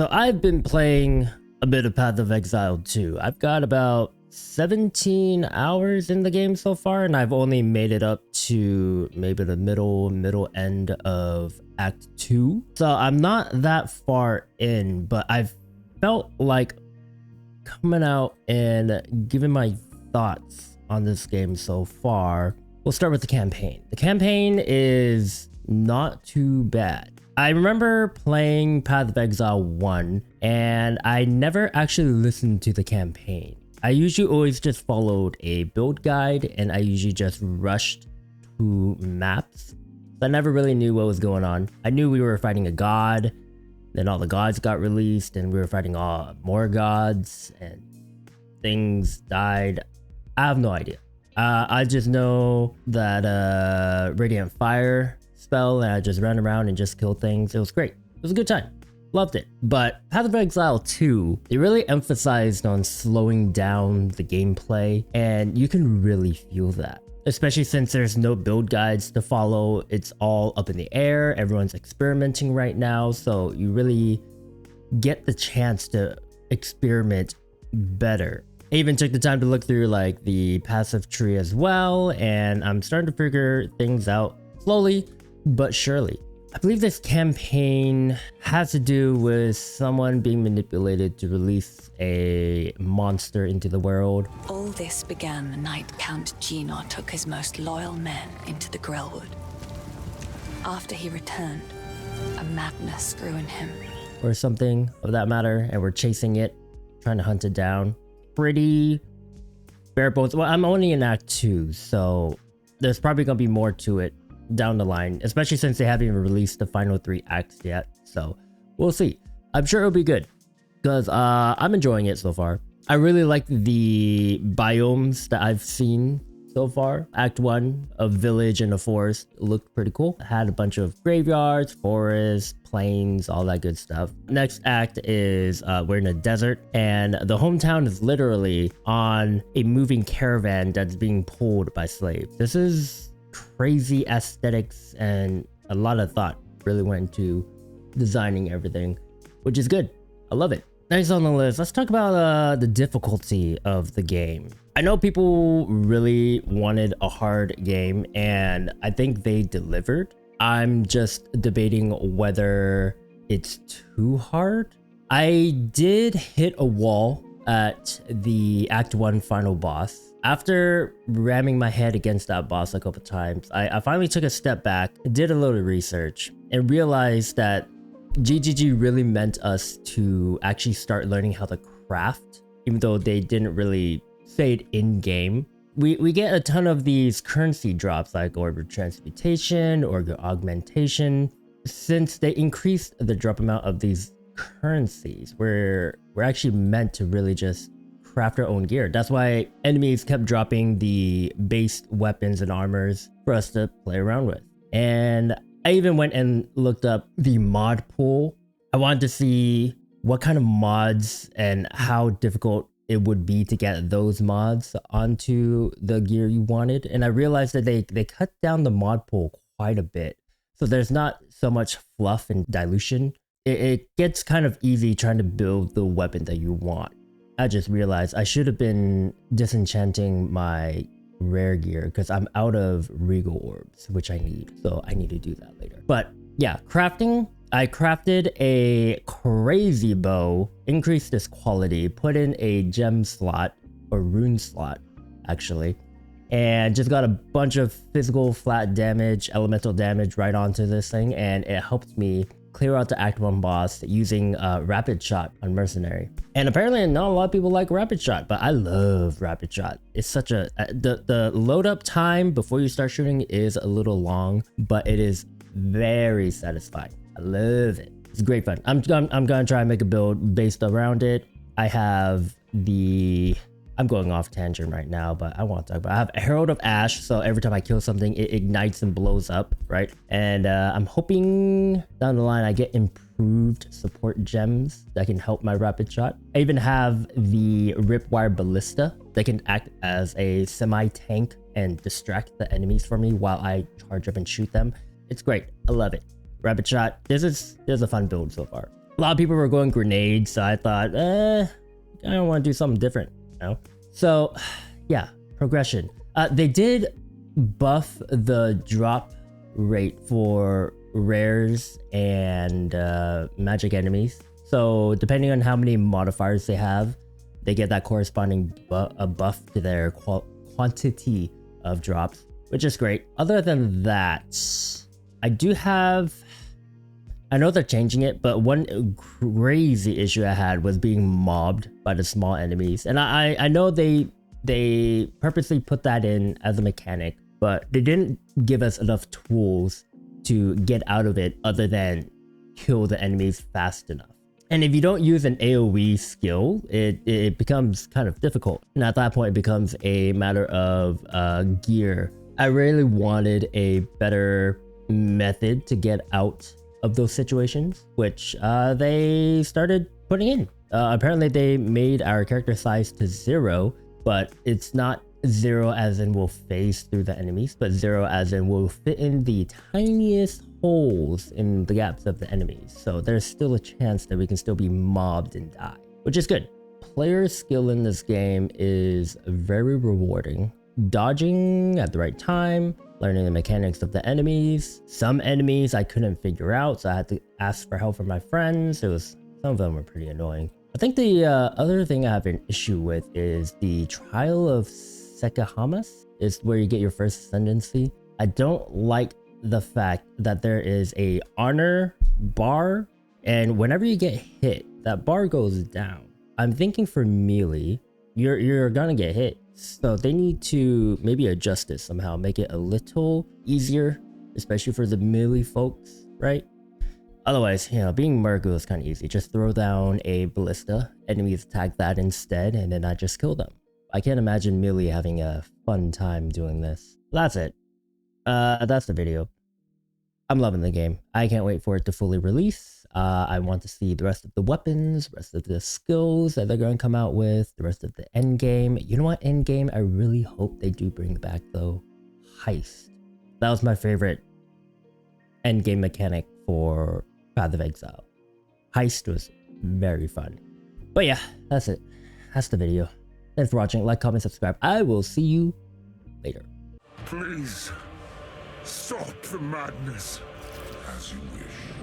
So I've been playing a bit of Path of Exile 2. I've got about 17 hours in the game so far, and I've only made it up to maybe the middle end of Act 2. So I'm not that far in, but I've felt like coming out and giving my thoughts on this game so far. We'll start with the campaign. The campaign is not too bad. I remember playing Path of Exile 1 and I never actually listened to the campaign. I usually always just followed a build guide and I usually just rushed to maps. So I never really knew what was going on. I knew we were fighting a god, then all the gods got released and we were fighting more gods and things died. I have no idea. I just know that Radiant Fire spell and I just ran around and just killed things. It was great. It was a good time. Loved it. But Path of Exile 2, they really emphasized on slowing down the gameplay, and you can really feel that. Especially since there's no build guides to follow. It's all up in the air. Everyone's experimenting right now, so you really get the chance to experiment better. I even took the time to look through like the passive tree as well, and I'm starting to figure things out slowly but surely. I believe this campaign has to do with someone being manipulated to release a monster into the world. All this began the night Count Gino took his most loyal men into the Grillwood. After he returned, a madness grew in him. Or something of that matter, and we're chasing it, trying to hunt it down. Pretty bare bones. Well, I'm only in Act 2, so there's probably gonna be more to it down the line, especially since they haven't even released the final 3 acts yet. So we'll see. I'm sure it'll be good because I'm enjoying it so far. I really like the biomes that I've seen so far. Act 1, a village and a forest, looked pretty cool. It had a bunch of graveyards, forests, plains, all that good stuff. Next act is we're in a desert and the hometown is literally on a moving caravan that's being pulled by slaves. This is crazy aesthetics and a lot of thought really went into designing everything, which is good. I love it. Next on the list, let's talk about the difficulty of the game. I know people really wanted a hard game and I think they delivered. I'm just debating whether it's too hard. I did hit a wall at the Act 1 final boss. After ramming my head against that boss a couple times, I finally took a step back, did a little research, and realized that GGG really meant us to actually start learning how to craft, even though they didn't really say it in game. We get a ton of these currency drops like order transmutation or augmentation. Since they increased the drop amount of these currencies, we're actually meant to really just craft our own gear. That's why enemies kept dropping the base weapons and armors for us to play around with. And I even went and looked up the mod pool. I wanted to see what kind of mods and how difficult it would be to get those mods onto the gear you wanted. And I realized that they cut down the mod pool quite a bit. So there's not so much fluff and dilution. It gets kind of easy trying to build the weapon that you want. I just realized I should have been disenchanting my rare gear because I'm out of regal orbs, which I need. So I need to do that later. But yeah, crafting. I crafted a crazy bow, increased this quality, put in a gem slot or rune slot actually, and just got a bunch of physical flat damage, elemental damage right onto this thing, and it helped me clear out the Act 1 boss using Rapid Shot on Mercenary. And apparently not a lot of people like Rapid Shot, but I love Rapid Shot. It's such a... the load up time before you start shooting is a little long, but it is very satisfying. I love it. It's great fun. I'm gonna try and make a build based around it. I have the... I'm going off tangent right now, but I want to talk about I have Herald of Ash, so every time I kill something, it ignites and blows up, right? And I'm hoping down the line I get improved support gems that can help my rapid shot. I even have the Ripwire Ballista that can act as a semi-tank and distract the enemies for me while I charge up and shoot them. It's great. I love it. Rapid shot. This is a fun build so far. A lot of people were going grenades, so I thought, I don't want to do something different, you know? So, yeah, progression. They did buff the drop rate for rares and magic enemies. So depending on how many modifiers they have, they get that corresponding buff to their quantity of drops, which is great. Other than that, I know they're changing it, but one crazy issue I had was being mobbed by the small enemies. And I know they purposely put that in as a mechanic, but they didn't give us enough tools to get out of it other than kill the enemies fast enough. And if you don't use an AoE skill, it becomes kind of difficult. And at that point, it becomes a matter of gear. I really wanted a better method to get out of those situations, which they started putting in. Apparently, they made our character size to 0, but it's not 0 as in we'll phase through the enemies, but 0 as in we'll fit in the tiniest holes in the gaps of the enemies. So there's still a chance that we can still be mobbed and die, which is good. Player skill in this game is very rewarding. Dodging at the right time, learning the mechanics of the enemies. Some enemies I couldn't figure out, so I had to ask for help from my friends. Some of them were pretty annoying. I think the other thing I have an issue with is the Trial of Sequal is where you get your first ascendancy. I don't like the fact that there is a honor bar, and whenever you get hit, that bar goes down. I'm thinking for melee, you're gonna get hit, so they need to maybe adjust it somehow, make it a little easier, especially for the melee folks, right? Otherwise, you know, being Murgu is kind of easy. Just throw down a ballista, enemies attack that instead, and then I just kill them. I can't imagine melee having a fun time doing this. That's it. That's the video. I'm loving the game. I can't wait for it to fully release. I want to see the rest of the weapons, rest of the skills that they're going to come out with, the rest of the end game. You know what end game I really hope they do bring back though? Heist. That was my favorite end game mechanic for Path of Exile. Heist was very fun. But yeah, that's it. That's the video. Thanks for watching. Like, comment, subscribe. I will see you later. Please, stop the madness. As you wish.